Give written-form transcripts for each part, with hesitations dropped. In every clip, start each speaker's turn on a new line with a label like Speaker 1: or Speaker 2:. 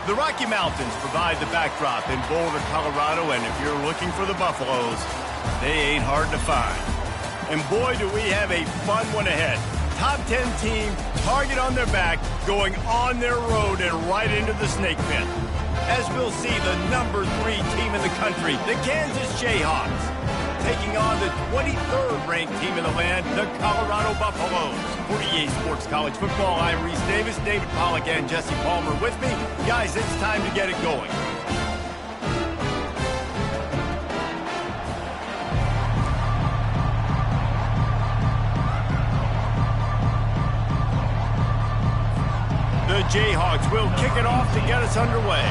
Speaker 1: The Rocky Mountains provide the backdrop in Boulder, Colorado, and if you're looking for the Buffaloes, they ain't hard to find. And boy, do we have a fun one ahead. Top 10 team, target on their back, going on their road and right into the snake pit. As we'll see, the number 3 team in the country, the Kansas Jayhawks, taking on the 23rd ranked team in the land, the Colorado Buffaloes. For EA Sports College Football, I'm Reese Davis, David Pollack, and Jesse Palmer with me. Guys, it's time to get it going. The Jayhawks will kick it off to get us underway.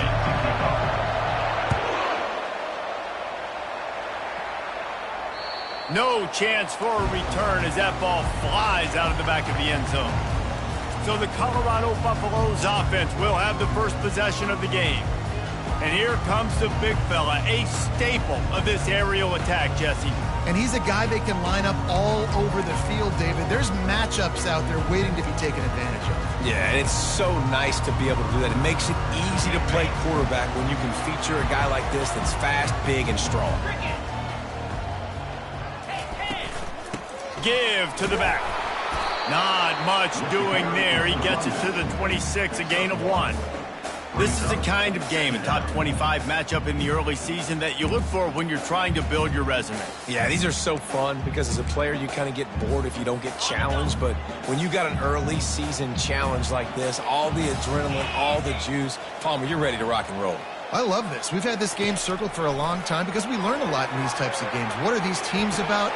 Speaker 1: No chance for a return as that ball flies out of the back of the end zone. So the Colorado Buffaloes offense will have the first possession of the game. And here comes the big fella, a staple of this aerial attack, Jesse.
Speaker 2: And he's a guy they can line up all over the field, David. There's matchups out there waiting to be taken advantage of.
Speaker 3: Yeah, and it's so nice to be able to do that. It makes it easy to play quarterback when you can feature a guy like this that's fast, big, and strong.
Speaker 1: Give to the back. Not much doing there. He gets it to the 26, a gain of 1. This is the kind of game, a top 25 matchup in the early season that you look for when you're trying to build your resume.
Speaker 3: Yeah, these are so fun because as a player you kind of get bored if you don't get challenged, but when you got an early season challenge like this, all the adrenaline, all the juice, Palmer, you're ready to rock and roll.
Speaker 2: I love this. We've had this game circled for a long time because we learn a lot in these types of games. What are these teams about?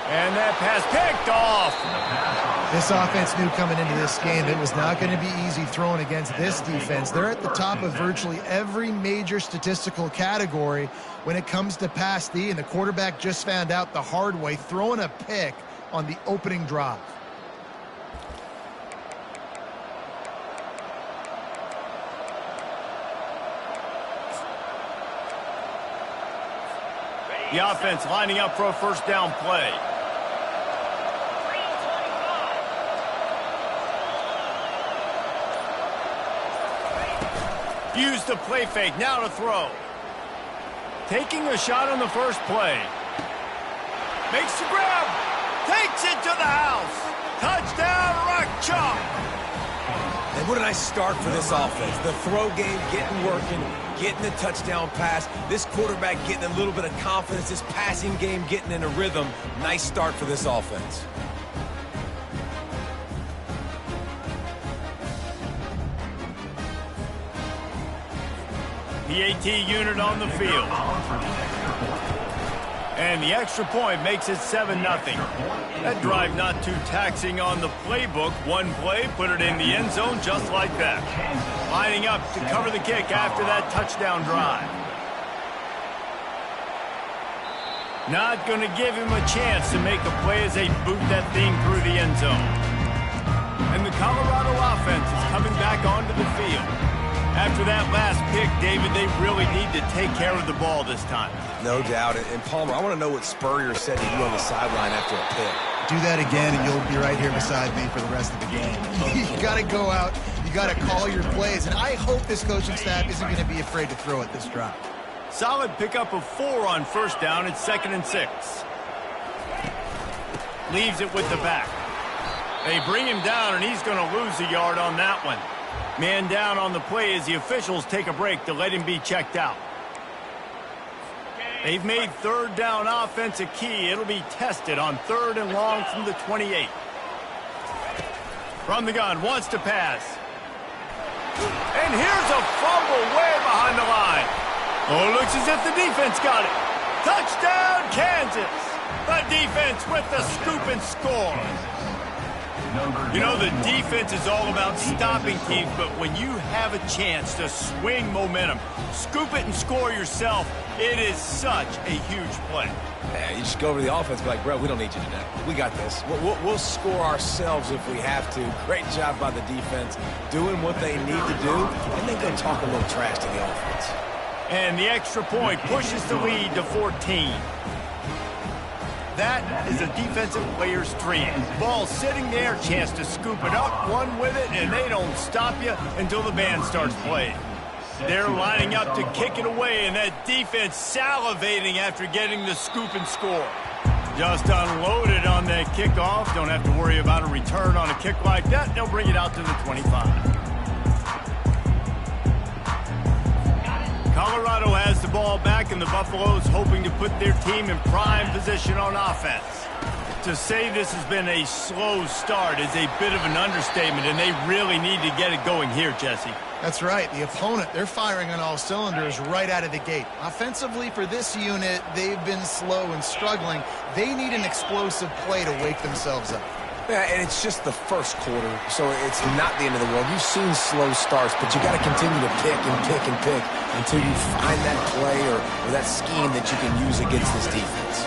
Speaker 1: And that pass picked off.
Speaker 2: This offense knew coming into this game it was not going to be easy throwing against this defense. They're at the top of virtually every major statistical category when it comes to pass D, and the quarterback just found out the hard way, throwing a pick on the opening drive.
Speaker 1: The offense lining up for a first down play. Use the play fake, now to throw. Taking a shot on the first play. Makes the grab. Takes it to the house. Touchdown, Rock Chalk.
Speaker 3: And what a nice start for this offense. The throw game getting working, getting the touchdown pass. This quarterback getting a little bit of confidence. This passing game getting in a rhythm. Nice start for this offense.
Speaker 1: PAT unit on the field. And the extra point makes it 7-0. That drive not too taxing on the playbook. One play, put it in the end zone just like that. Lining up to cover the kick after that touchdown drive. Not going to give him a chance to make a play as they boot that thing through the end zone. And the Colorado offense is coming back onto the field. After that last pick, David, they really need to take care of the ball this time.
Speaker 3: No doubt. And Palmer, I want to know what Spurrier said to you on the sideline after a pick.
Speaker 2: Do that again, and you'll be right here beside me for the rest of the game. You got to go out. You got to call your plays. And I hope this coaching staff isn't going to be afraid to throw at this drive.
Speaker 1: Solid pickup of 4 on first down. It's 2nd and 6. Leaves it with the back. They bring him down, and he's going to lose a yard on that one. Man down on the play as the officials take a break to let him be checked out. They've made third down offense a key. It'll be tested on 3rd and long from the 28. From the gun, wants to pass. And here's a fumble way behind the line. Oh, looks as if the defense got it. Touchdown, Kansas. The defense with the scoop and score. You know, the defense is all about stopping teams, but when you have a chance to swing momentum, scoop it and score yourself, it is such a huge play.
Speaker 3: Yeah, you just go over to the offense and be like, bro, we don't need you today. We got this. We'll score ourselves if we have to. Great job by the defense, doing what they need to do, and then go talk a little trash to the offense.
Speaker 1: And the extra point pushes the lead to 14. That is a defensive player's dream. Ball sitting there, chance to scoop it up, one with it, and they don't stop you until the band starts playing. They're lining up to kick it away, and that defense salivating after getting the scoop and score. Just unloaded on that kickoff. Don't have to worry about a return on a kick like that. They'll bring it out to the 25. Colorado has the ball back, and the Buffaloes hoping to put their team in prime position on offense. To say this has been a slow start is a bit of an understatement, and they really need to get it going here, Jesse.
Speaker 2: That's right. The opponent, they're firing on all cylinders right out of the gate. Offensively, for this unit, they've been slow and struggling. They need an explosive play to wake themselves up.
Speaker 3: Yeah, and it's just the first quarter, so it's not the end of the world. You've seen slow starts, but you got to continue to pick and pick and pick until you find that play or that scheme that you can use against this defense.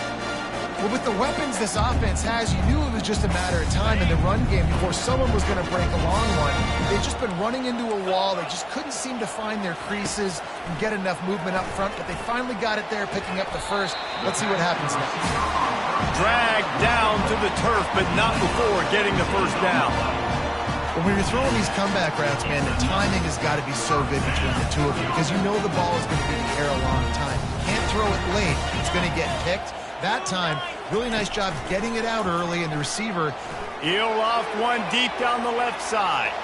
Speaker 2: Well, with the weapons this offense has, you knew it was just a matter of time in the run game before someone was going to break a long one. They've just been running into a wall. They just couldn't seem to find their creases and get enough movement up front, but they finally got it there, picking up the first. Let's see what happens next.
Speaker 1: Dragged down to the turf, but not before getting the first down.
Speaker 2: When you're throwing these comeback routes, man, the timing has got to be so good between the two of you because you know the ball is going to be in the air a long time. You can't throw it late. It's going to get picked. That time, really nice job getting it out early, and the receiver.
Speaker 1: He'll off one deep down the left side.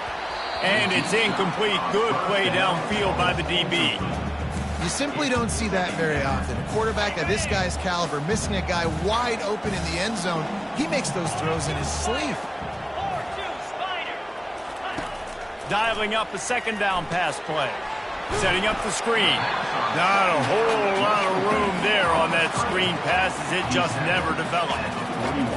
Speaker 1: And it's incomplete. Good play downfield by the DB.
Speaker 2: You simply don't see that very often. A quarterback of this guy's caliber missing a guy wide open in the end zone. He makes those throws in his sleeve.
Speaker 1: Dialing up a second down pass play. Setting up the screen. Not a whole lot of room there on that screen pass as it just never developed.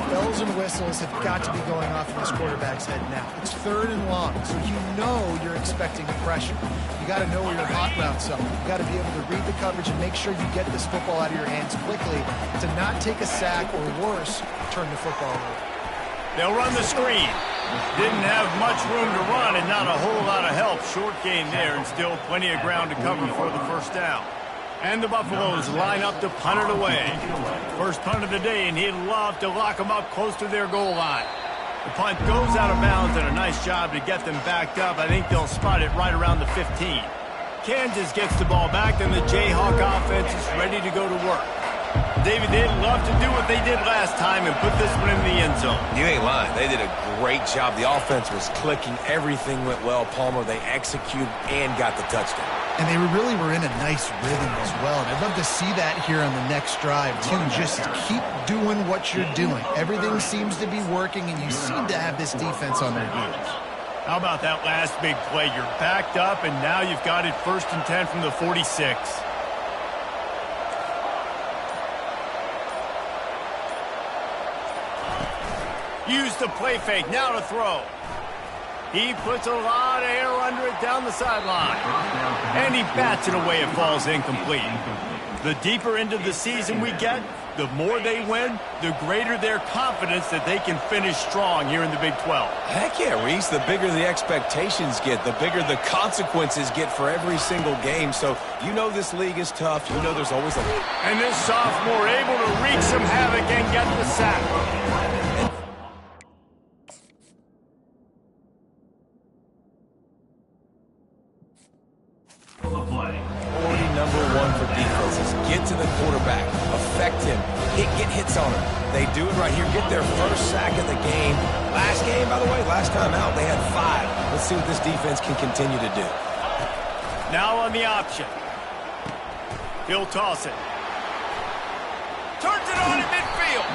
Speaker 2: Bells and whistles have got to be going off in this quarterback's head now. It's 3rd and long, so you know you're expecting pressure. You got to know where your hot routes are. You got to be able to read the coverage and make sure you get this football out of your hands quickly to not take a sack or worse, turn the football over.
Speaker 1: They'll run the screen. Didn't have much room to run and not a whole lot of help. Short gain there and still plenty of ground to cover for the first down. And the Buffaloes line up to punt it away. First punt of the day, and he'd love to lock them up close to their goal line. The punt goes out of bounds, and a nice job to get them backed up. I think they'll spot it right around the 15. Kansas gets the ball back, and the Jayhawk offense is ready to go to work. David, they'd love to do what they did last time and put this one in the end zone.
Speaker 3: You ain't lying. They did a great job. The offense was clicking. Everything went well. Palmer, they executed and got the touchdown.
Speaker 2: And they really were in a nice rhythm as well. And I'd love to see that here on the next drive, too. Just keep doing what you're doing. Everything seems to be working, and you seem to have this defense on their heels.
Speaker 1: How about that last big play? You're backed up, and now you've got it 1st and 10 from the 46. Use the play fake. Now to throw. He puts a lot of air under it down the sideline. And he bats it away. It falls incomplete. The deeper into the season we get, the more they win, the greater their confidence that they can finish strong here in the Big 12.
Speaker 3: Heck yeah, Reese. The bigger the expectations get, the bigger the consequences get for every single game. So you know this league is tough. You know there's always a...
Speaker 1: And this sophomore able to wreak some havoc and get the sack.
Speaker 3: Priority number 1 for defenses. Get to the quarterback. Affect him. Get hits on him. They do it right here. Get their first sack of the game. Last game, by the way, last time out, they had 5. Let's see what this defense can continue to do.
Speaker 1: Now on the option. He'll toss it. Turns it on in midfield.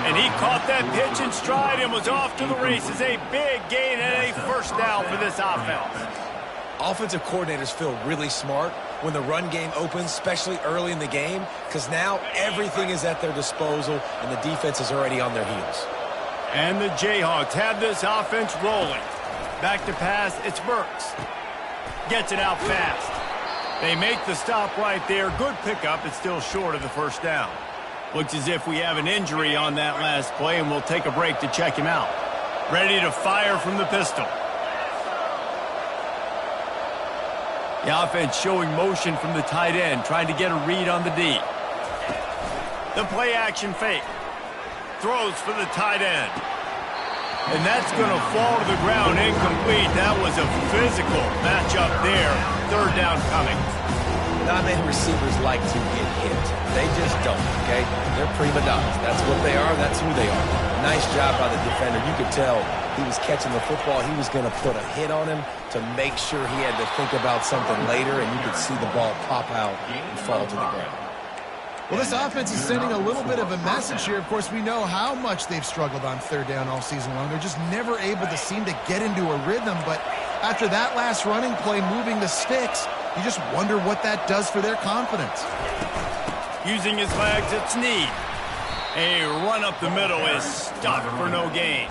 Speaker 1: And he caught that pitch in stride and was off to the races. A big gain and a first down for this offense.
Speaker 3: Offensive coordinators feel really smart when the run game opens, especially early in the game, because now everything is at their disposal and the defense is already on their heels.
Speaker 1: And the Jayhawks have this offense rolling. Back to pass, it's Burks. Gets it out fast. They make the stop right there. Good pickup. It's still short of the first down. Looks as if we have an injury on that last play, and we'll take a break to check him out. Ready to fire from the pistol. The offense showing motion from the tight end, trying to get a read on the D. The play action fake. Throws for the tight end. And that's going to fall to the ground incomplete. That was a physical matchup there. Third down coming.
Speaker 3: Not many receivers like to get hit. They just don't, okay? They're prima donnas. That's what they are. That's who they are. Nice job by the defender. You could tell he was catching the football. He was going to put a hit on him to make sure he had to think about something later, and you could see the ball pop out and fall to the ground.
Speaker 2: Well, this offense is sending a little bit of a message here. Of course, we know how much they've struggled on third down all season long. They're just never able to seem to get into a rhythm. But after that last running play, moving the sticks, you just wonder what that does for their confidence.
Speaker 1: Using his legs at Snead. A run up the middle is stopped for no gain.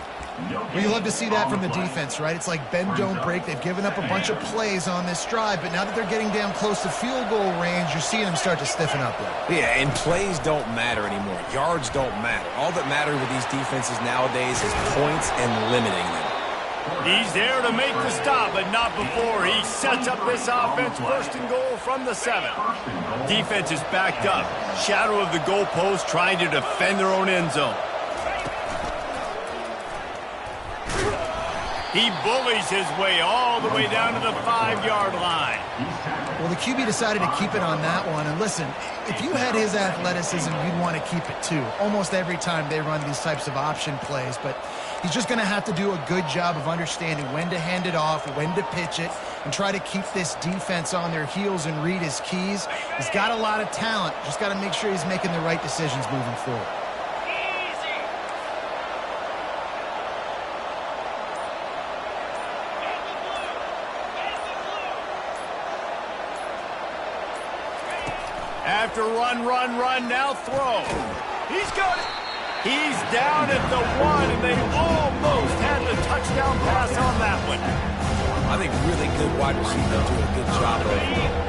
Speaker 2: Well, you love to see that from the defense, right? It's like bend, don't break. They've given up a bunch of plays on this drive, but now that they're getting down close to field goal range, you're seeing them start to stiffen up there.
Speaker 3: Yeah, and plays don't matter anymore. Yards don't matter. All that matters with these defenses nowadays is points and limiting them.
Speaker 1: He's there to make the stop, but not before he sets up this offense. First and goal from the 7. Defense is backed up. Shadow of the goalpost trying to defend their own end zone. He bullies his way all the way down to the 5-yard line.
Speaker 2: Well, the QB decided to keep it on that one. And listen, if you had his athleticism, you'd want to keep it too. Almost every time they run these types of option plays. But he's just going to have to do a good job of understanding when to hand it off, when to pitch it, and try to keep this defense on their heels and read his keys. He's got a lot of talent. Just got to make sure he's making the right decisions moving forward.
Speaker 1: After run, now throw. He's got it. He's down at the 1, and they almost had the touchdown pass on that one.
Speaker 3: I think really good wide receivers do a good job of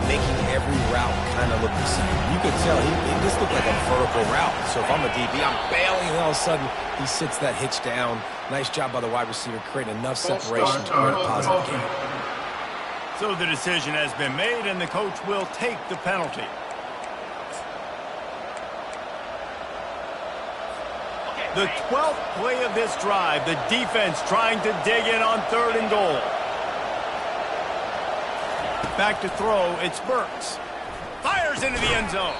Speaker 3: making every route kind of look the same. You could tell he just looked like a vertical route. So if I'm a DB, I'm bailing, and all of a sudden he sits that hitch down. Nice job by the wide receiver, creating enough separation to create a positive game.
Speaker 1: So the decision has been made, and the coach will take the penalty. The 12th play of this drive, the defense trying to dig in on 3rd and goal. Back to throw, it's Burks. Fires into the end zone.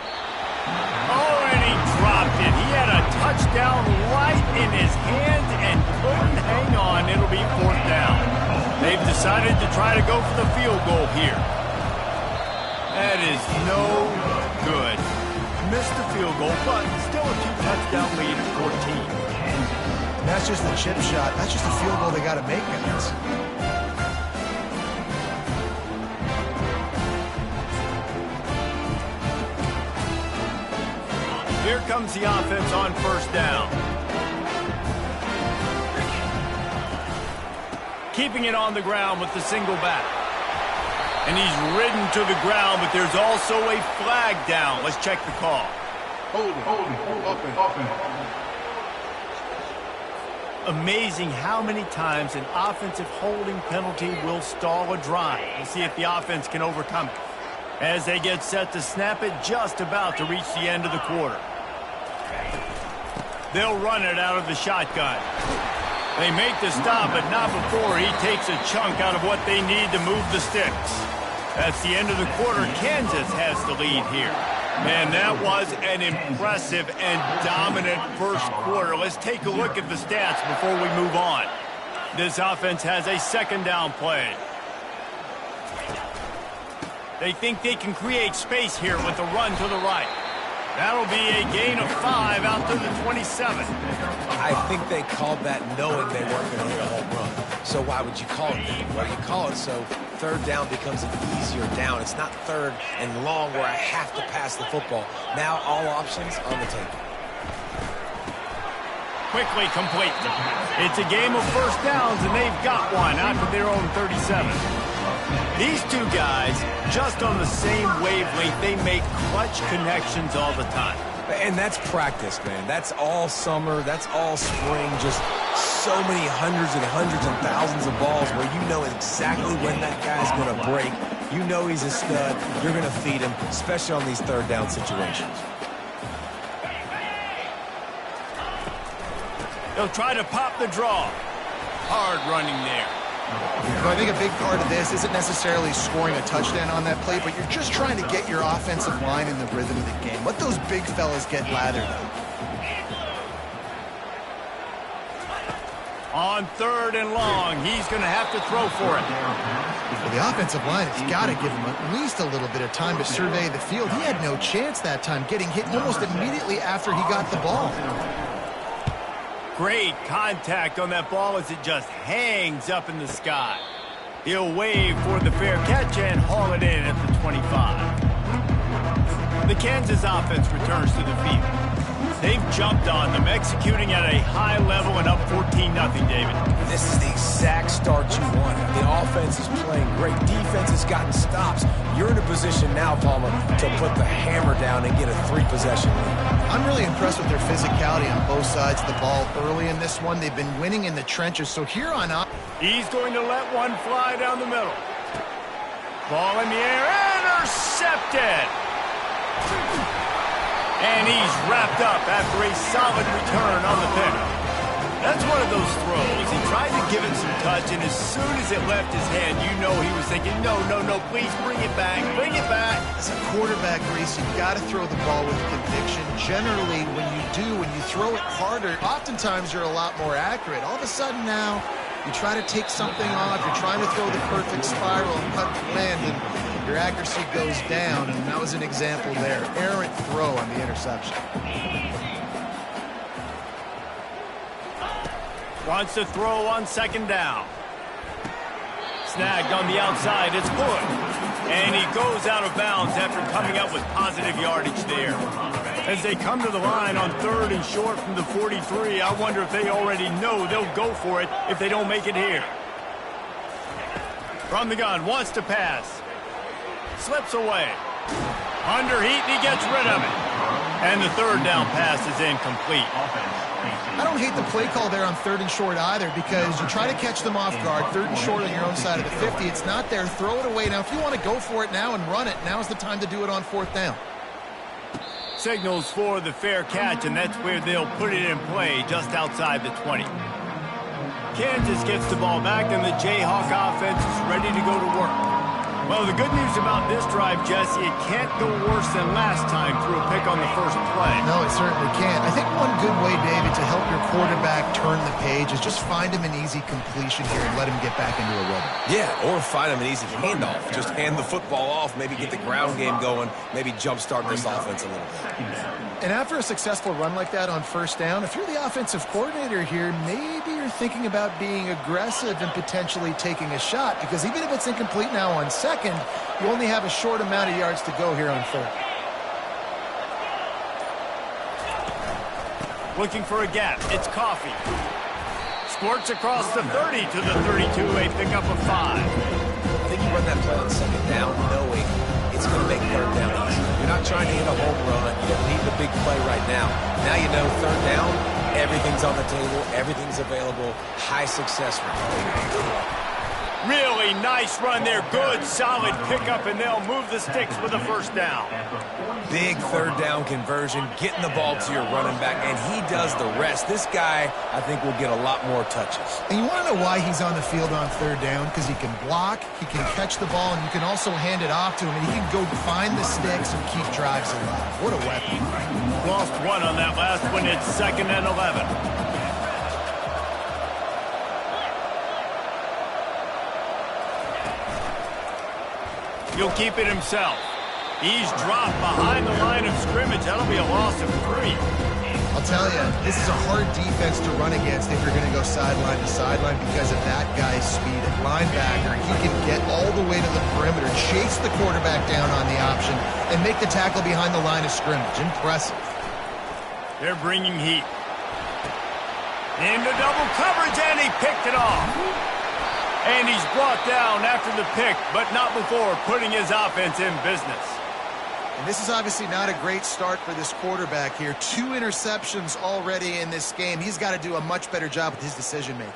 Speaker 1: Oh, and he dropped it. He had a touchdown right in his hands and couldn't hang on. It'll be 4th down. They've decided to try to go for the field goal here. That is no good. Missed the field goal, but still a 2-touchdown lead at 14.
Speaker 2: And that's just the chip shot. That's just a field goal they got to make, guys.
Speaker 1: Here comes the offense on 1st down. Keeping it on the ground with the single back. And he's ridden to the ground, but there's also a flag down. Let's check the call.
Speaker 4: Open.
Speaker 1: Amazing how many times an offensive holding penalty will stall a drive. We'll see if the offense can overcome it. As they get set to snap it, just about to reach the end of the quarter. They'll run it out of the shotgun. They make the stop, but not before he takes a chunk out of what they need to move the sticks. That's the end of the quarter. Kansas has the lead here. And that was an impressive and dominant first quarter. Let's take a look at the stats before we move on. This offense has a 2nd down play. They think they can create space here with a run to the right. That'll be a gain of 5 out to the 27.
Speaker 3: I think they called that knowing they weren't going to hit a home run. So why would you call it that? Well, you call it so 3rd down becomes an easier down. It's not 3rd and long where I have to pass the football. Now all options on the table.
Speaker 1: Quickly complete. It's a game of 1st downs, and they've got one out to their own 37. These two guys, just on the same wavelength, they make clutch connections all the time.
Speaker 3: And that's practice, man. That's all summer. That's all spring. Just so many hundreds and thousands of balls where you know exactly when that guy's going to break. You know he's a stud. You're going to feed him, especially on these 3rd down situations.
Speaker 1: They'll try to pop the draw. Hard running there.
Speaker 2: So I think a big part of this isn't necessarily scoring a touchdown on that play, but you're just trying to get your offensive line in the rhythm of the game. Let those big fellas get lathered up.
Speaker 1: On 3rd and long, he's going to have to throw for it.
Speaker 2: Well, the offensive line has got to give him at least a little bit of time to survey the field. He had no chance that time, getting hit almost immediately after he got the ball.
Speaker 1: Great contact on that ball as it just hangs up in the sky. He'll wave for the fair catch and haul it in at the 25. The Kansas offense returns to the field. They've jumped on them, executing at a high level and up 14-0, David.
Speaker 3: This is the exact start you want. The offense is playing great. Defense has gotten stops. You're in a position now, Palmer, to put the hammer down and get a 3-possession lead.
Speaker 2: I'm really impressed with their physicality on both sides of the ball early in this one. They've been winning in the trenches, so here on out.
Speaker 1: He's going to let one fly down the middle. Ball in the air, intercepted! And he's wrapped up after a solid return on the pick. That's one of those throws. He tried to give it some touch, and as soon as it left his hand, you know he was thinking, no, please bring it back, bring it back.
Speaker 2: As a quarterback, Reese, you've got to throw the ball with conviction. Generally, when you throw it harder, oftentimes you're a lot more accurate. All of a sudden now, you try to take something off, you're trying to throw the perfect spiral and cut the wind, and your accuracy goes down, and that was an example there. Errant throw on the interception.
Speaker 1: Wants to throw on 2nd down. Snagged on the outside, it's Hood. And he goes out of bounds after coming up with positive yardage there. As they come to the line on 3rd and short from the 43, I wonder if they already know they'll go for it if they don't make it here. From the gun, wants to pass. Slips away. Under heat, and he gets rid of it. And the 3rd down pass is incomplete.
Speaker 2: I don't hate the play call there on 3rd and short either, because you try to catch them off guard. 3rd and short on your own side of the 50. It's not there. Throw it away. Now, if you want to go for it now and run it, now's the time to do it on 4th down.
Speaker 1: Signals for the fair catch, and that's where they'll put it in play, just outside the 20. Kansas gets the ball back, and the Jayhawk offense is ready to go to work. Well, the good news about this drive, Jesse, it can't go worse than last time through a pick on the first play.
Speaker 2: No, it certainly can't. I think one good way, David, to help your quarterback turn the page is just find him an easy completion here and let him get back into a rhythm.
Speaker 3: Yeah, or find him an easy handoff. Just hand the football off, maybe get the ground game going, maybe jumpstart this offense a little bit.
Speaker 2: And after a successful run like that on 1st down, if you're the offensive coordinator here, maybe you're thinking about being aggressive and potentially taking a shot, because even if it's incomplete now on 2nd, you only have a short amount of yards to go here on 3rd.
Speaker 1: Looking for a gap. It's Coffee. Squirts across the 30 to the 32, a pickup of 5.
Speaker 3: I think you run that play on 2nd down knowing it's going to make 3rd down easy. You're not trying to hit a home run. You don't need the big play right now. Now you know 3rd down, everything's on the table, everything's available, high success rate.
Speaker 1: Really nice run there. Good, solid pickup, and they'll move the sticks with a 1st down.
Speaker 3: Big 3rd down conversion, getting the ball to your running back, and he does the rest. This guy, I think, will get a lot more touches.
Speaker 2: And you want to know why he's on the field on 3rd down? Because he can block, he can catch the ball, and you can also hand it off to him, and he can go find the sticks and keep drives alive. What a weapon.
Speaker 1: Lost one on that last one. It's 2nd and 11. He'll keep it himself. He's dropped behind the line of scrimmage. That'll be a loss of 3.
Speaker 2: I'll tell you, this is a hard defense to run against if you're going to go sideline to sideline because of that guy's speed. At linebacker, he can get all the way to the perimeter, chase the quarterback down on the option, and make the tackle behind the line of scrimmage. Impressive.
Speaker 1: They're bringing heat. Into double coverage, and he picked it off. And he's brought down after the pick, but not before putting his offense in business.
Speaker 2: And this is obviously not a great start for this quarterback here. 2 interceptions already in this game. He's got to do a much better job with his decision-making.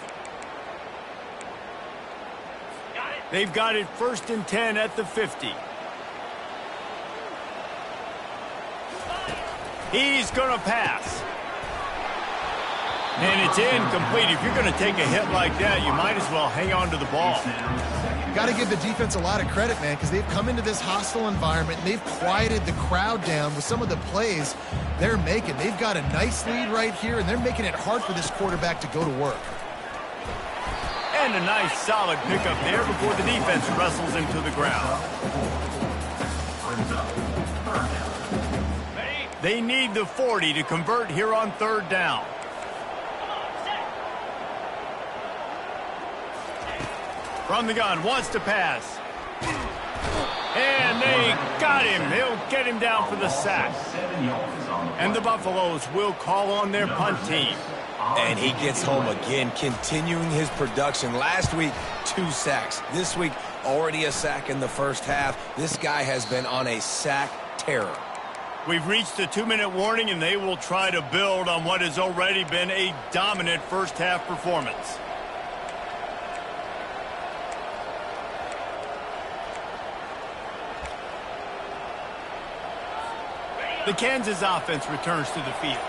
Speaker 1: They've got it 1st and 10 at the 50. He's going to pass. And it's incomplete. If you're going to take a hit like that, you might as well hang on to the ball.
Speaker 2: Got to give the defense a lot of credit, man, because they've come into this hostile environment and they've quieted the crowd down with some of the plays they're making. They've got a nice lead right here, and they're making it hard for this quarterback to go to work.
Speaker 1: And a nice solid pickup there before the defense wrestles him to the ground. They need the 40 to convert here on third down. From the gun, wants to pass. And they got him. He'll get him down for the sack. And the Buffaloes will call on their punt team.
Speaker 3: And he gets home again, continuing his production. Last week, 2 sacks. This week, already a sack in the first half. This guy has been on a sack terror.
Speaker 1: We've reached the 2-minute warning, and they will try to build on what has already been a dominant first-half performance. The Kansas offense returns to the field.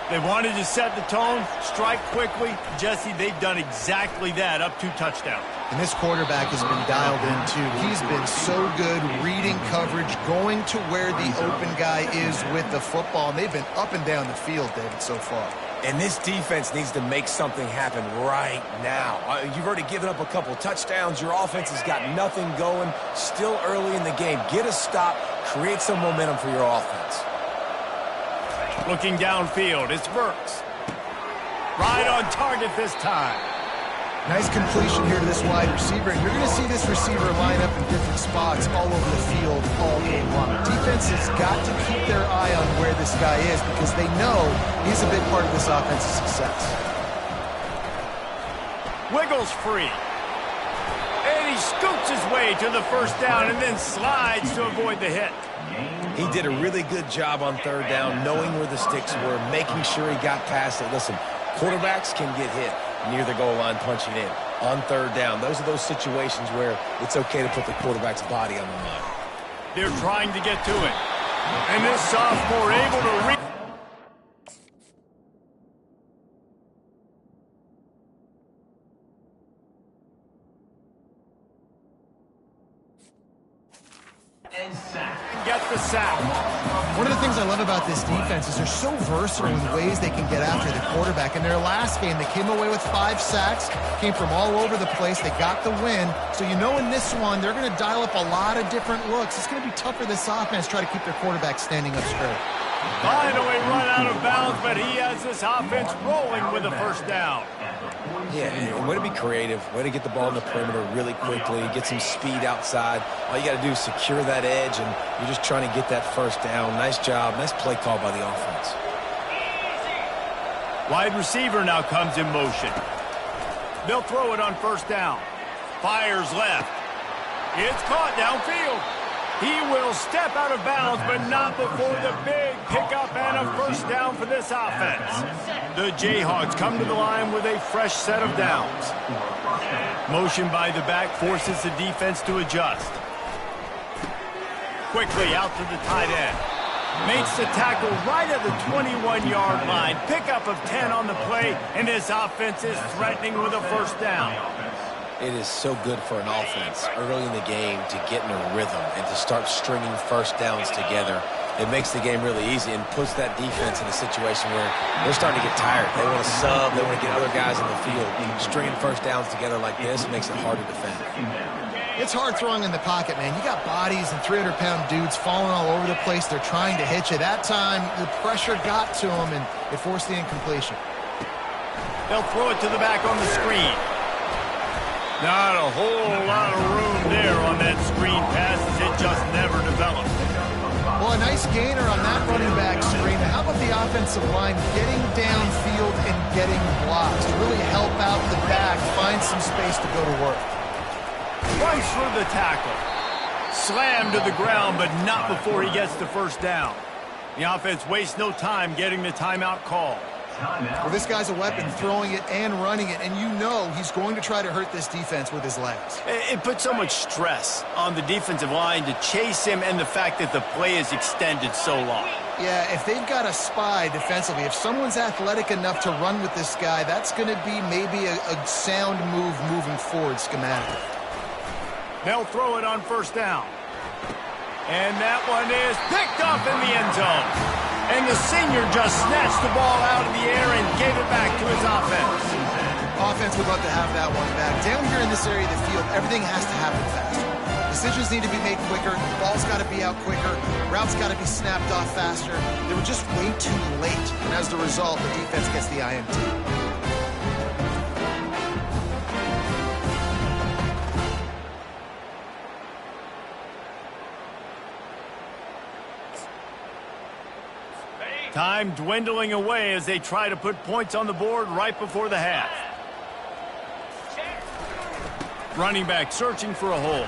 Speaker 1: They wanted to set the tone, strike quickly. Jesse, they've done exactly that, up 2 touchdowns.
Speaker 2: And this quarterback has been dialed in, too. He's been so good reading coverage, going to where the open guy is with the football. And they've been up and down the field, David, so far.
Speaker 3: And this defense needs to make something happen right now. You've already given up a couple touchdowns. Your offense has got nothing going. Still early in the game. Get a stop. Create some momentum for your offense.
Speaker 1: Looking downfield, it's Burks. Right on target this time.
Speaker 2: Nice completion here to this wide receiver. And you're going to see this receiver line up in different spots all over the field all game long. Defense has got to keep their eye on where this guy is because they know he's a big part of this offense's success.
Speaker 1: Wiggles free. And he scoots his way to the first down and then slides to avoid the hit.
Speaker 3: He did a really good job on third down, knowing where the sticks were, making sure he got past it. Listen, quarterbacks can get hit near the goal line punching in. On third down, those are those situations where it's okay to put the quarterback's body on the line.
Speaker 1: They're trying to get to it. And this sophomore able to reach. Get the sack.
Speaker 2: One of the things I love about this defense is they're so versatile in ways they can get after the quarterback. In their last game, they came away with 5 sacks, came from all over the place. They got the win. So you know in this one, they're going to dial up a lot of different looks. It's going to be tough for this offense to try to keep their quarterback standing up straight.
Speaker 1: Finally run out of bounds, but he has this offense rolling with a first down.
Speaker 3: Yeah, way to be creative, way to get the ball in the perimeter really quickly, get some speed outside. All you got to do is secure that edge, and you're just trying to get that first down. Nice job, nice play call by the offense.
Speaker 1: Wide receiver now comes in motion. They'll throw it on first down. Fires left. It's caught downfield. He will step out of bounds, but not before the big pickup and a first down for this offense. The Jayhawks come to the line with a fresh set of downs. Motion by the back forces the defense to adjust. Quickly out to the tight end. Makes the tackle right at the 21-yard line. Pickup of 10 on the play, and this offense is threatening with a first down.
Speaker 3: It is so good for an offense early in the game to get in a rhythm and to start stringing first downs together. It makes the game really easy and puts that defense in a situation where they're starting to get tired. They want to sub. They want to get other guys in the field. Stringing first downs together like this makes it hard to defend.
Speaker 2: It's hard throwing in the pocket, man. You got bodies and 300-pound dudes falling all over the place. They're trying to hit you. That time, the pressure got to them, and it forced the incompletion.
Speaker 1: They'll throw it to the back on the screen. Not a whole lot of room there on that screen pass as it just never developed.
Speaker 2: Well, a nice gainer on that running back screen. How about the offensive line getting downfield and getting blocks to really help out the back, find some space to go to work?
Speaker 1: Runs through the tackle. Slammed to the ground, but not before he gets the first down. The offense wastes no time getting the timeout call.
Speaker 2: Well, this guy's a weapon, throwing it and running it, and you know he's going to try to hurt this defense with his legs.
Speaker 1: It puts so much stress on the defensive line to chase him and the fact that the play is extended so long.
Speaker 2: Yeah, if they've got a spy defensively, if someone's athletic enough to run with this guy, that's going to be maybe a sound move moving forward schematically.
Speaker 1: They'll throw it on first down. And that one is picked up in the end zone. And the senior just snatched the ball out of the air and gave it back to his offense.
Speaker 2: Offense would love to have that one back. Down here in this area of the field, everything has to happen faster. Decisions need to be made quicker. The ball's got to be out quicker. Routes got to be snapped off faster. They were just way too late. And as the result, the defense gets the INT.
Speaker 1: Time dwindling away as they try to put points on the board right before the half. Running back searching for a hole.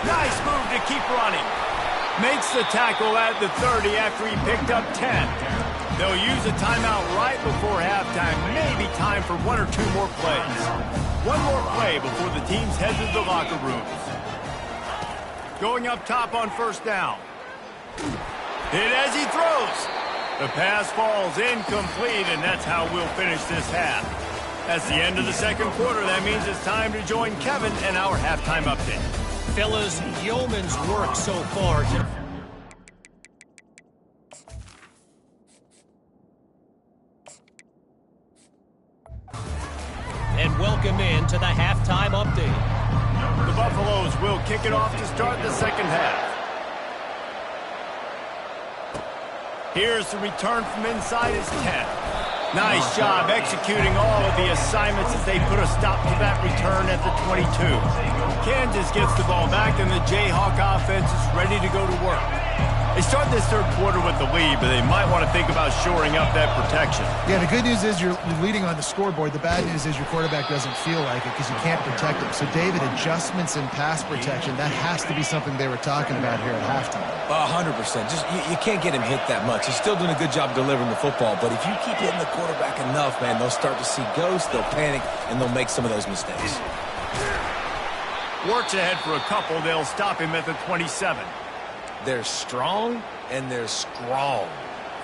Speaker 1: Nice move to keep running. Makes the tackle at the 30 after he picked up 10. They'll use a timeout right before halftime. Maybe time for one or two more plays. One more play before the teams head to the locker rooms. Going up top on first down. Hit as he throws. The pass falls incomplete, and that's how we'll finish this half. That's the end of the second quarter. That means it's time to join Kevin in our halftime update.
Speaker 4: Fellas, yeoman's work so far. And welcome in to the halftime update.
Speaker 1: The Buffaloes will kick it off to start the second half. Here's the return from inside his 10. Nice job executing all of the assignments as they put a stop to that return at the 22. Kansas gets the ball back, and the Jayhawk offense is ready to go to work. They start this third quarter with the lead, but they might want to think about shoring up that protection.
Speaker 2: Yeah, the good news is you're leading on the scoreboard. The bad news is your quarterback doesn't feel like it because you can't protect him. So, David, adjustments in pass protection, that has to be something they were talking about here at halftime.
Speaker 3: 100%. Just you can't get him hit that much. He's still doing a good job delivering the football, but if you keep hitting the quarterback enough, man, they'll start to see ghosts, they'll panic, and they'll make some of those mistakes.
Speaker 1: Works ahead for a couple. They'll stop him at the 27.
Speaker 3: They're strong, and they're strong.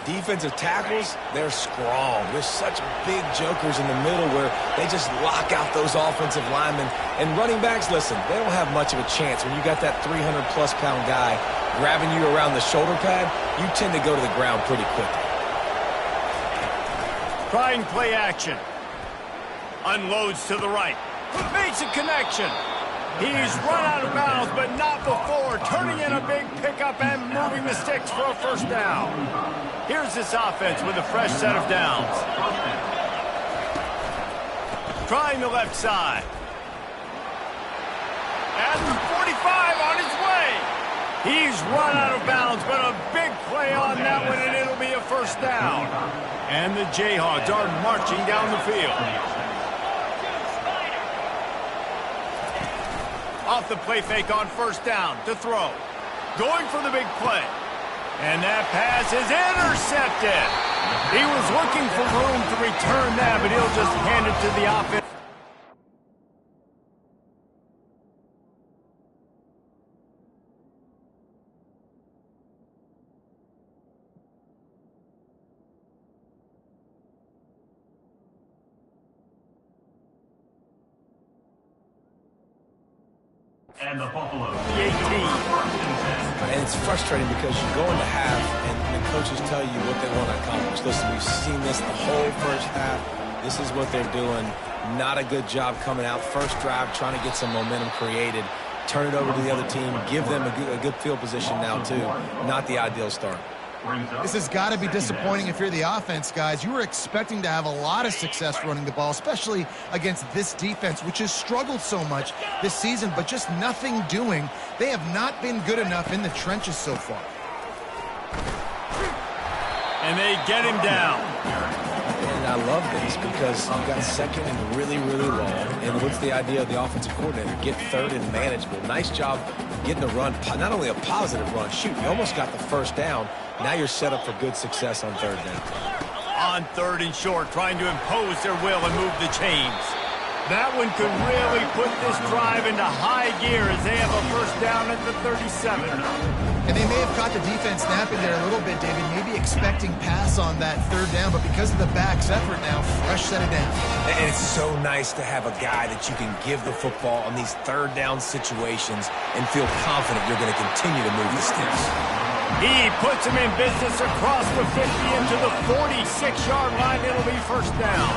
Speaker 3: Defensive tackles, they're strong. There's such big jokers in the middle where they just lock out those offensive linemen. And running backs, listen, they don't have much of a chance. When you got that 300-plus pound guy grabbing you around the shoulder pad, you tend to go to the ground pretty quickly.
Speaker 1: Trying play action. Unloads to the right. Makes a connection. He's run out of bounds, but not before. Turning in a big pickup and moving the sticks for a first down. Here's this offense with a fresh set of downs. Trying the left side. At the 45 on his way. He's run out of bounds, but a big play on that one, and it'll be a first down. And the Jayhawks are marching down the field. Off the play fake on first down to throw. Going for the big play. And that pass is intercepted. He was looking for room to return that, but he'll just hand it to the offense.
Speaker 5: And the Buffalo.
Speaker 1: The 18.
Speaker 3: And it's frustrating because you go into half and the coaches tell you what they want to accomplish. Listen, we've seen this the whole first half. This is what they're doing. Not a good job coming out. First drive, trying to get some momentum created. Turn it over to the other team. Give them a good field position now, too. Not the ideal start.
Speaker 2: This has got to be disappointing if you're the offense, guys. You were expecting to have a lot of success running the ball, especially against this defense, which has struggled so much this season, but just nothing doing. They have not been good enough in the trenches so far.
Speaker 1: And they get him down.
Speaker 3: And I love this because you got second and really, really long. And what's the idea of the offensive coordinator? Get third and manageable. Nice job getting the run, not only a positive run, shoot, you almost got the first down. Now you're set up for good success on third down.
Speaker 1: On third and short, trying to impose their will and move the chains. That one could really put this drive into high gear as they have a first down at the 37.
Speaker 2: And they may have caught the defense napping there a little bit, David, maybe expecting pass on that third down, but because of the back's effort now, Fresh set it down.
Speaker 3: And it's so nice to have a guy that you can give the football on these third down situations and feel confident you're going to continue to move the sticks.
Speaker 1: He puts him in business across the 50 into the 46-yard line. It'll be first down.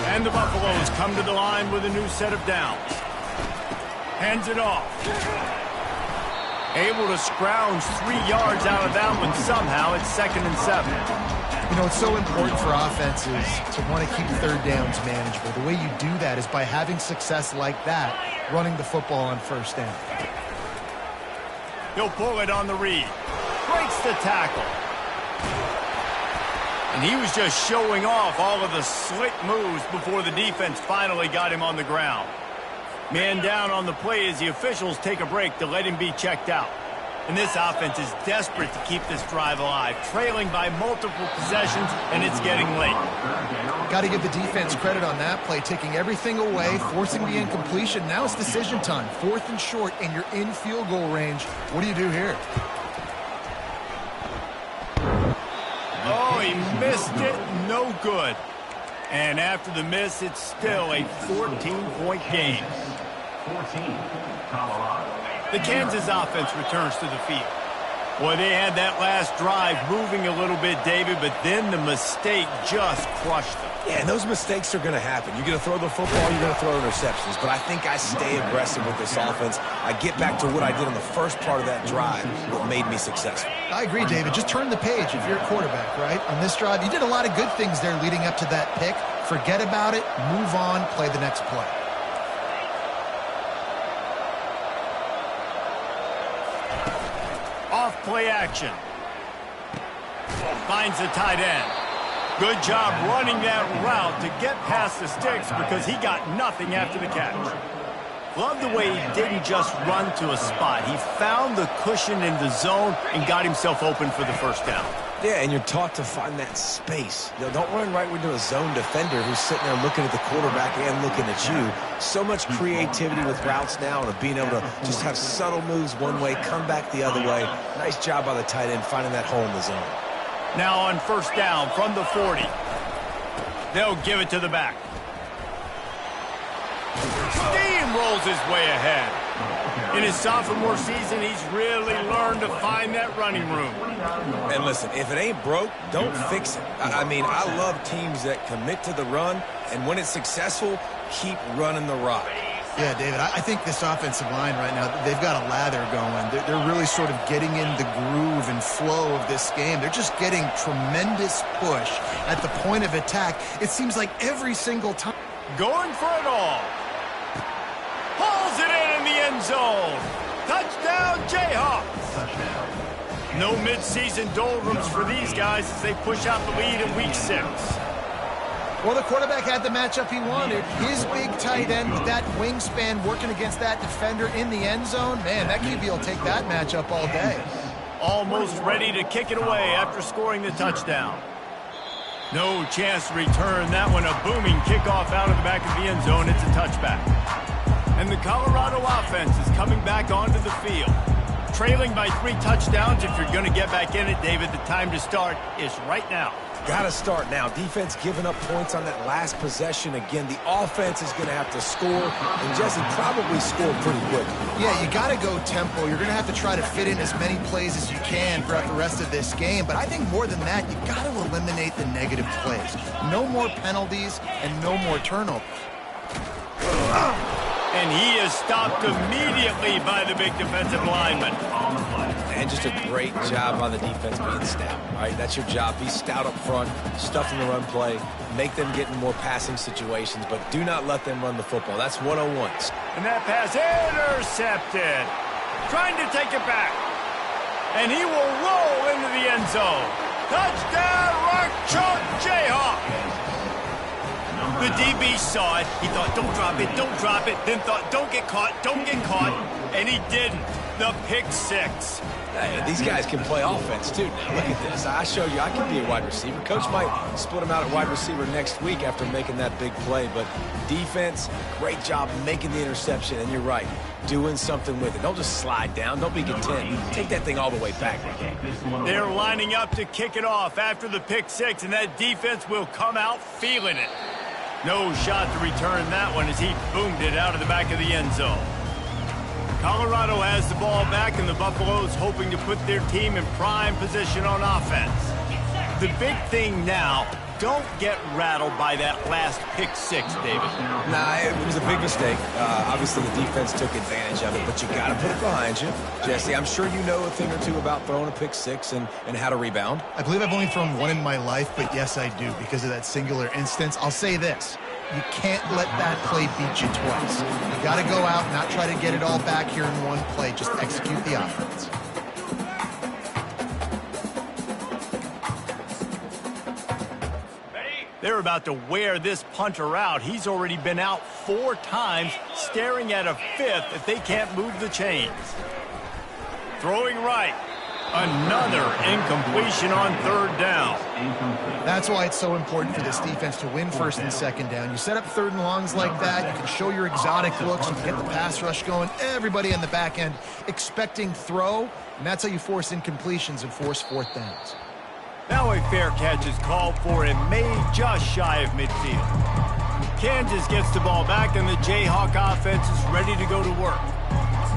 Speaker 1: And the Buffaloes come to the line with a new set of downs. Hands it off. Able to scrounge 3 yards out of that one somehow. It's 2nd and 7.
Speaker 2: You know, it's so important for offenses to want to keep third downs manageable. The way you do that is by having success like that, running the football on first down.
Speaker 1: He'll pull it on the read. Breaks the tackle. And he was just showing off all of the slick moves before the defense finally got him on the ground. Man down on the play as the officials take a break to let him be checked out. And this offense is desperate to keep this drive alive, trailing by multiple possessions, and it's getting late.
Speaker 2: Got to give the defense credit on that play, taking everything away, forcing the incompletion. Now it's decision time. 4th and short, and you're in field goal range. What do you do here?
Speaker 1: Oh, he missed it. No good. And after the miss, it's still a 14-point game.
Speaker 5: 14, Colorado.
Speaker 1: The Kansas offense returns to the field. Boy, they had that last drive moving a little bit, David, but then the mistake just crushed them.
Speaker 3: Yeah, and those mistakes are going to happen. You're going to throw the football, you're going to throw interceptions. But I think I stay aggressive with this offense. I get back to what I did on the first part of that drive, what made me successful.
Speaker 2: I agree, David. Just turn the page if you're a quarterback, right? On this drive, you did a lot of good things there leading up to that pick. Forget about it, move on, play the next play.
Speaker 1: Off play action. Finds the tight end. Good job running that route to get past the sticks because he got nothing after the catch. Love the way he didn't just run to a spot. He found the cushion in the zone and got himself open for the first down.
Speaker 3: Yeah, and you're taught to find that space. You know, don't run right into a zone defender who's sitting there looking at the quarterback and looking at you. So much creativity with routes now and being able to just have subtle moves one way, come back the other way. Nice job by the tight end finding that hole in the zone.
Speaker 1: Now on first down from the 40. They'll give it to the back. Steamrolls his way ahead. In his sophomore season, he's really learned to find that running room.
Speaker 3: And listen, if it ain't broke, don't fix it. I mean, I love teams that commit to the run, and when it's successful, keep running the rock.
Speaker 2: Yeah, David, I think this offensive line right now, they've got a lather going. They're really sort of getting in the groove and flow of this game. They're just getting tremendous push at the point of attack. It seems like every single time.
Speaker 1: Going for it all. Hauls it in the end zone. Touchdown, Jayhawks.
Speaker 5: Touchdown.
Speaker 1: No midseason doldrums for these guys as they push out the lead in Week 6.
Speaker 2: Well, the quarterback had the matchup he wanted. His big tight end with that wingspan working against that defender in the end zone. Man, that QB will take that matchup all day.
Speaker 1: Almost ready to kick it away after scoring the touchdown. No chance to return that one. A booming kickoff out of the back of the end zone. It's a touchback. And the Colorado offense is coming back onto the field. Trailing by 3 touchdowns. If you're going to get back in it, David, the time to start is right now.
Speaker 3: Got to start now. Defense giving up points on that last possession. Again, the offense is going to have to score, and Jesse probably scored pretty quick.
Speaker 2: Yeah, you got to go tempo. You're going to have to try to fit in as many plays as you can throughout the rest of this game. But I think more than that, you got to eliminate the negative plays. No more penalties and no more turnovers.
Speaker 1: And he is stopped immediately by the big defensive lineman.
Speaker 3: And just a great job on the defense being stout. All right, that's your job. Be stout up front, stuff in the run play, make them get in more passing situations, but do not let them run the football. That's 101.
Speaker 1: And that pass intercepted. Trying to take it back. And he will roll into the end zone. Touchdown, Rock Chalk Jayhawks. The DB saw it. He thought, don't drop it, then thought, don't get caught, and he didn't. the pick six.
Speaker 3: Hey, these guys can play offense, too. Now, look at this. I show you I can be a wide receiver. Coach might split them out at wide receiver next week after making that big play. But defense, great job making the interception. And you're right, doing something with it. Don't just slide down. Don't be content. Take that thing all the way back.
Speaker 1: They're lining up to kick it off after the pick six, and that defense will come out feeling it. No shot to return that one as he boomed it out of the back of the end zone. Colorado has the ball back, and the Buffaloes hoping to put their team in prime position on offense. The big thing now, don't get rattled by that last pick six, David.
Speaker 3: Nah, it was a big mistake. Obviously, the defense took advantage of it, but you got to put it behind you. Jesse, I'm sure you know a thing or two about throwing a pick six and how to rebound.
Speaker 2: I believe I've only thrown one in my life, but yes, I do because of that singular instance. I'll say this. You can't let that play beat you twice. You got to go out, not try to get it all back here in one play. Just execute the offense.
Speaker 1: They're about to wear this punter out. He's already been out 4 times, staring at a 5th if they can't move the chains. Throwing right. Another incompletion on 3rd down.
Speaker 2: That's why it's so important for this defense to win 1st and 2nd down. You set up 3rd and longs like that, you can show your exotic looks, you can get the pass rush going, everybody on the back end expecting throw, and that's how you force incompletions and force 4th downs.
Speaker 1: Now a fair catch is called for and made just shy of midfield. Kansas gets the ball back, and the Jayhawk offense is ready to go to work.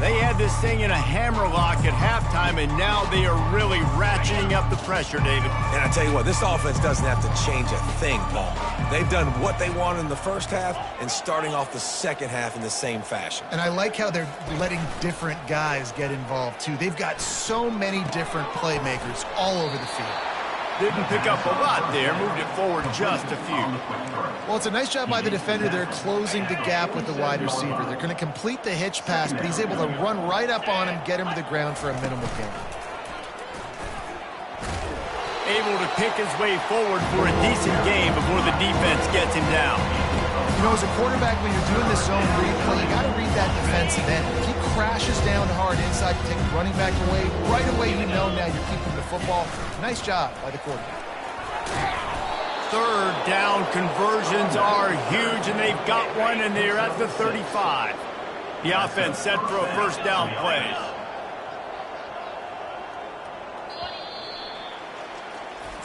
Speaker 1: They had this thing in a hammerlock at halftime, and now they are really ratcheting up the pressure, David.
Speaker 3: And I tell you what, this offense doesn't have to change a thing, Paul. They've done what they wanted in the first half and starting off the second half in the same fashion.
Speaker 2: And I like how they're letting different guys get involved, too. They've got so many different playmakers all over the field.
Speaker 1: Didn't pick up a lot there, moved it forward just a few.
Speaker 2: Well, it's a nice job by the defender. They're closing the gap with the wide receiver. They're going to complete the hitch pass, but he's able to run right up on him, get him to the ground for a minimal gain.
Speaker 1: Able to pick his way forward for a decent game before the defense gets him down.
Speaker 2: You know, as a quarterback, when you're doing this zone read play, you got to read that defensive end. If he crashes down hard inside, you take the running back away. Right away, you know now you're keeping the football. Nice job by the quarterback.
Speaker 1: 3rd down conversions are huge, and they've got one, and they're at the 35. The offense set for a 1st down play.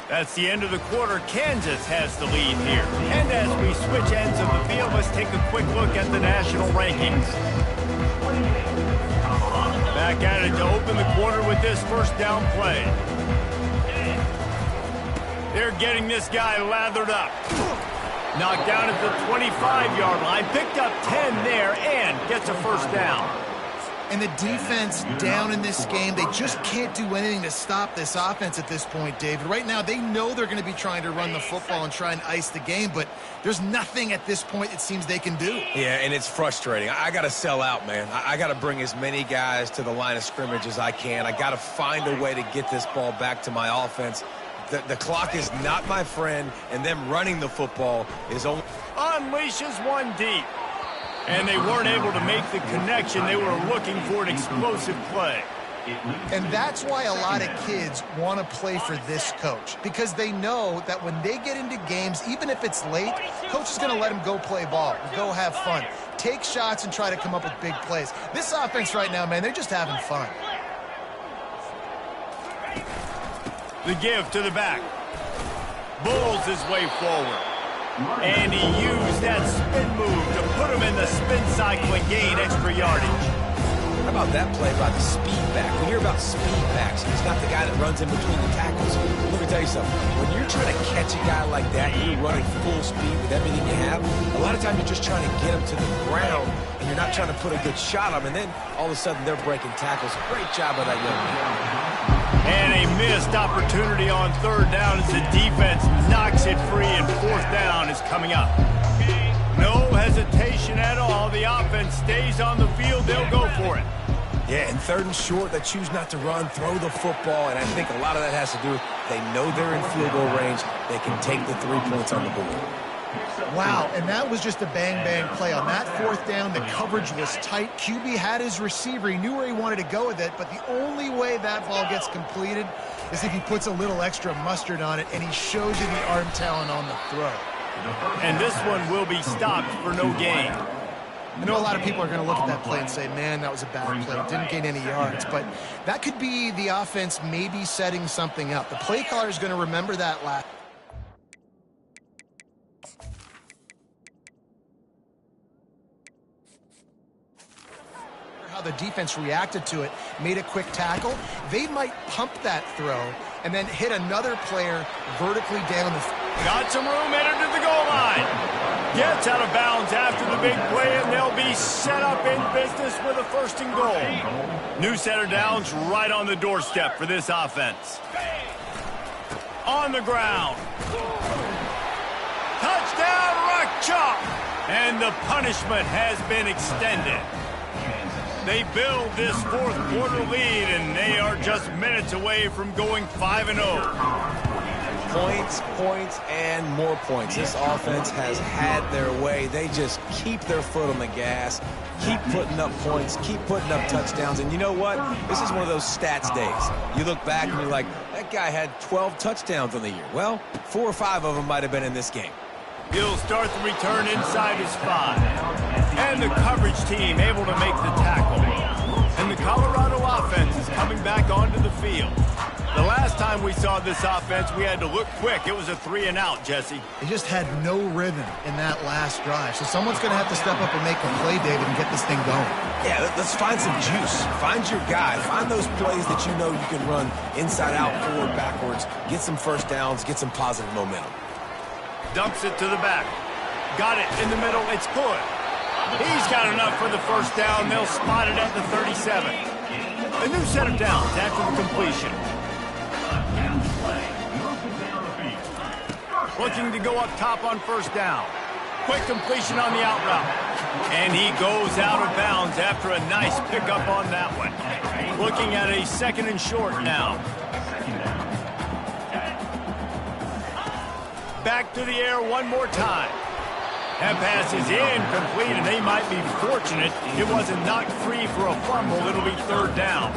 Speaker 1: That's the end of the quarter. Kansas has the lead here. And as we switch ends of the field, let's take a quick look at the national rankings. Back at it to open the quarter with this 1st down play. They're getting this guy lathered up. Knocked down at the 25-yard line. Picked up 10 there and gets a 1st down.
Speaker 2: And the defense down in this game, they just can't do anything to stop this offense at this point, David. Right now, they know they're going to be trying to run the football and try and ice the game, but there's nothing at this point it seems they can do.
Speaker 3: Yeah, and it's frustrating. I got to sell out, man. I got to bring as many guys to the line of scrimmage as I can. I got to find a way to get this ball back to my offense. The clock is not my friend, and them running the football is only...
Speaker 1: Unleashes one deep. And they weren't able to make the connection. They were looking for an explosive play.
Speaker 2: And that's why a lot of kids want to play for this coach, because they know that when they get into games, even if it's late, coach is going to let them go play ball, go have fun, take shots and try to come up with big plays. This offense right now, man, they're just having fun.
Speaker 1: The give to the back. Bulls his way forward. And he used that spin move to put him in the spin cycle and gain extra yardage.
Speaker 3: How about that play by the speed back? We hear about speed backs. He's not the guy that runs in between the tackles. Let me tell you something. When you're trying to catch a guy like that, you're running full speed with everything you have, a lot of times you're just trying to get him to the ground, and you're not trying to put a good shot on him, and then all of a sudden they're breaking tackles. Great job by that young man.
Speaker 1: And a missed opportunity on 3rd down as the defense knocks it free, and 4th down is coming up. No hesitation at all. The offense stays on the field. They'll go for it.
Speaker 3: Yeah, and 3rd and short, they choose not to run, throw the football, and I think a lot of that has to do with they know they're in field goal range. They can take the 3 points on the board.
Speaker 2: Wow, and that was just a bang-bang play. On that fourth down, the coverage was tight. QB had his receiver. He knew where he wanted to go with it, but the only way that ball gets completed is if he puts a little extra mustard on it, and he shows you the arm talent on the throw.
Speaker 1: And this one will be stopped for no gain.
Speaker 2: I know a lot of people are going to look at that play and say, man, that was a bad play. Didn't gain any yards. But that could be the offense maybe setting something up. The play caller is going to remember that last. How the defense reacted to it, made a quick tackle. They might pump that throw and then hit another player vertically down the field.
Speaker 1: Got some room, entered to the goal line. Gets out of bounds after the big play, and they'll be set up in business with a 1st and goal. New setter downs right on the doorstep for this offense. On the ground. Touchdown, Rock Chalk. And the punishment has been extended. They build this 4th quarter lead, and they are just minutes away from going 5-0.
Speaker 3: Points, points, and more points. This offense has had their way. They just keep their foot on the gas, keep putting up points, keep putting up touchdowns. And you know what? This is one of those stats days. You look back and you're like, that guy had 12 touchdowns on the year. Well, 4 or 5 of them might have been in this game.
Speaker 1: He'll start the return inside his 5. And the coverage team able to make the tackle. And the Colorado offense is coming back onto the field. The last time we saw this offense, we had to look quick. It was a 3-and-out, Jesse.
Speaker 2: They just had no rhythm in that last drive. So someone's going to have to step up and make the play, David, and get this thing going.
Speaker 3: Yeah, let's find some juice. Find your guy. Find those plays that you know you can run inside out, forward, backwards. Get some first downs. Get some positive momentum.
Speaker 1: Dumps it to the back. Got it in the middle. It's good. He's got enough for the 1st down. They'll spot it at the 37. A new set of downs after the completion. Looking to go up top on 1st down. Quick completion on the out route. And he goes out of bounds after a nice pickup on that one. Looking at a 2nd and short now. Back to the air one more time. That pass is incomplete, and they might be fortunate it wasn't knocked free for a fumble. It'll be 3rd down.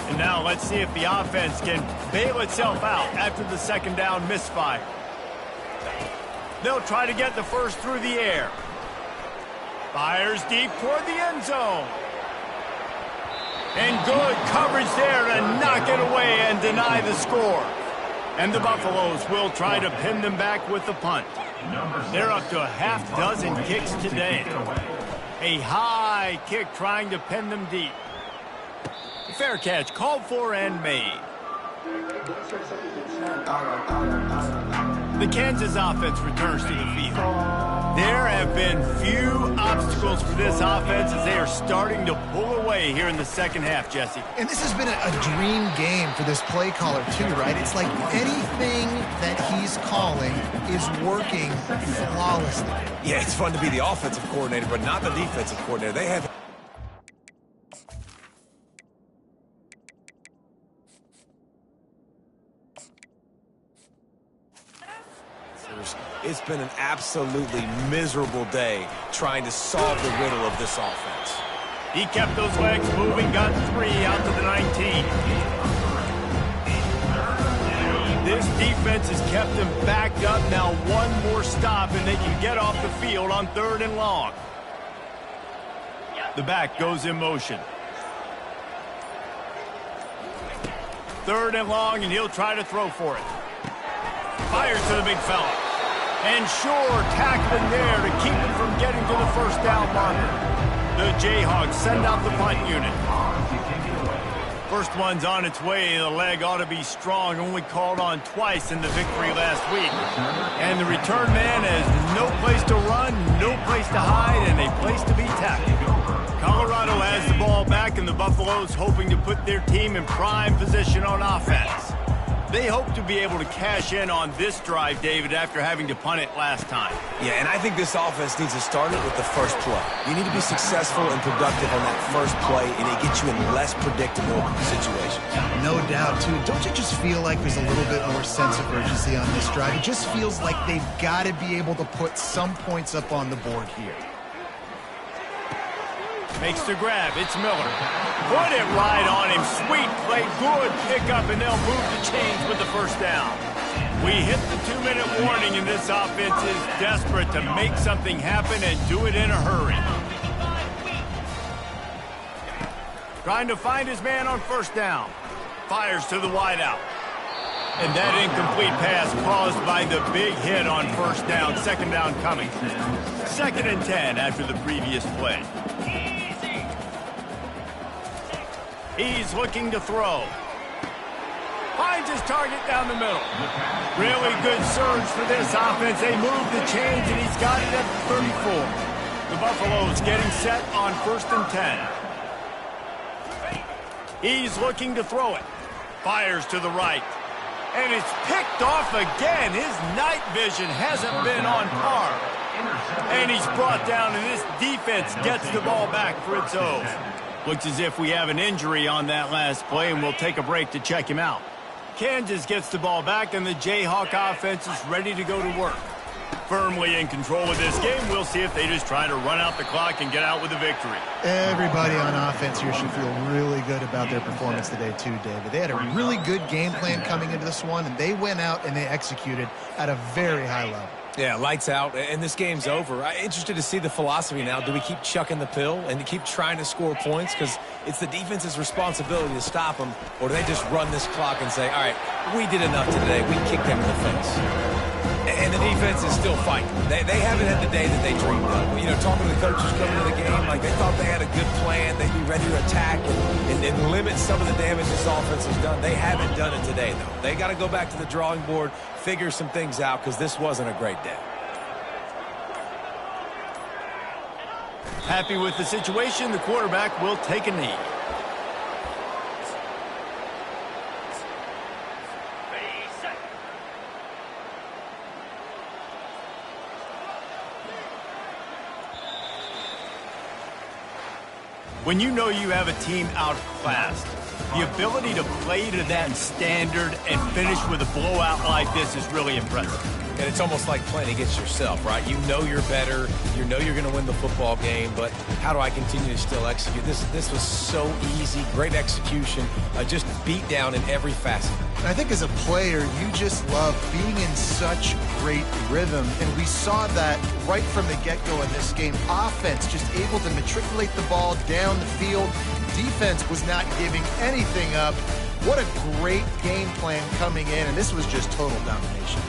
Speaker 1: And now let's see if the offense can bail itself out after the 2nd down misfire. They'll try to get the 1st through the air. Fires deep toward the end zone. And good coverage there to knock it away and deny the score. And the Buffaloes will try to pin them back with the punt. They're up to a half-dozen kicks today. A high kick trying to pin them deep. Fair catch called for and made. The Kansas offense returns to the field. There have been few obstacles for this offense as they are starting to pull away here in the 2nd half, Jesse.
Speaker 2: And this has been a dream game for this play caller too, right? It's like anything that he's calling is working flawlessly.
Speaker 3: Yeah, it's fun to be the offensive coordinator, but not the defensive coordinator. They have... It's been an absolutely miserable day trying to solve the riddle of this offense.
Speaker 1: He kept those legs moving, got 3 out to the 19. This defense has kept them backed up. Now one more stop, and they can get off the field on 3rd and long. The back goes in motion. 3rd and long, and he'll try to throw for it. Fires to the big fella. And sure, tackling there to keep him from getting to the 1st down marker. The Jayhawks send out the punt unit. 1st one's on its way. The leg ought to be strong. Only called on twice in the victory last week. And the return man has no place to run, no place to hide, and a place to be tackled. Colorado has the ball back, and the Buffaloes hoping to put their team in prime position on offense. They hope to be able to cash in on this drive, David, after having to punt it last time.
Speaker 3: Yeah, and I think this offense needs to start it with the first play. You need to be successful and productive on that first play, and it gets you in less predictable situations.
Speaker 2: No doubt, too. Don't you just feel like there's a little bit more sense of urgency on this drive? It just feels like they've got to be able to put some points up on the board here.
Speaker 1: Makes the grab. It's Miller. Put it right on him. Sweet play. Good pickup, and they'll move the chains with the first down. We hit the 2-minute warning, and this offense is desperate to make something happen and do it in a hurry. Trying to find his man on first down. Fires to the wideout. And that incomplete pass caused by the big hit on first down. Second down coming. 2nd and 10 after the previous play. He's looking to throw. Finds his target down the middle. Really good surge for this offense. They move the chains, and he's got it at 34. The Buffaloes getting set on 1st and 10. He's looking to throw it. Fires to the right. And it's picked off again. His night vision hasn't been on par. And he's brought down, and this defense gets the ball back for its own. Looks as if we have an injury on that last play, and we'll take a break to check him out. Kansas gets the ball back, and the Jayhawk offense is ready to go to work. Firmly in control of this game. We'll see if they just try to run out the clock and get out with a victory.
Speaker 2: Everybody on offense here should feel really good about their performance today too, David. They had a really good game plan coming into this one, and they went out and they executed at a very high level.
Speaker 3: Yeah, lights out, and this game's over. I'm interested to see the philosophy now. Do we keep chucking the pill and keep trying to score points? Because it's the defense's responsibility to stop them, or do they just run this clock and say, all right, we did enough today. We kicked them in the face. And the defense is still fighting. They haven't had the day that they dreamed of. You know, talking to the coaches coming to the game, like they thought they had a good plan. They'd be ready to attack and limit some of the damage this offense has done. They haven't done it today, though. They got to go back to the drawing board, figure some things out, because this wasn't a great day.
Speaker 1: Happy with the situation, the quarterback will take a knee. When you know you have a team outclassed, the ability to play to that standard and finish with a blowout like this is really impressive.
Speaker 3: And it's almost like playing against yourself, right? You know you're better. You know you're going to win the football game, but how do I continue to still execute? This was so easy, great execution, just beat down in every facet.
Speaker 2: And I think as a player, you just love being in such great rhythm, and we saw that right from the get-go in this game. Offense just able to matriculate the ball down the field. Defense was not giving anything up. What a great game plan coming in, and this was just total domination.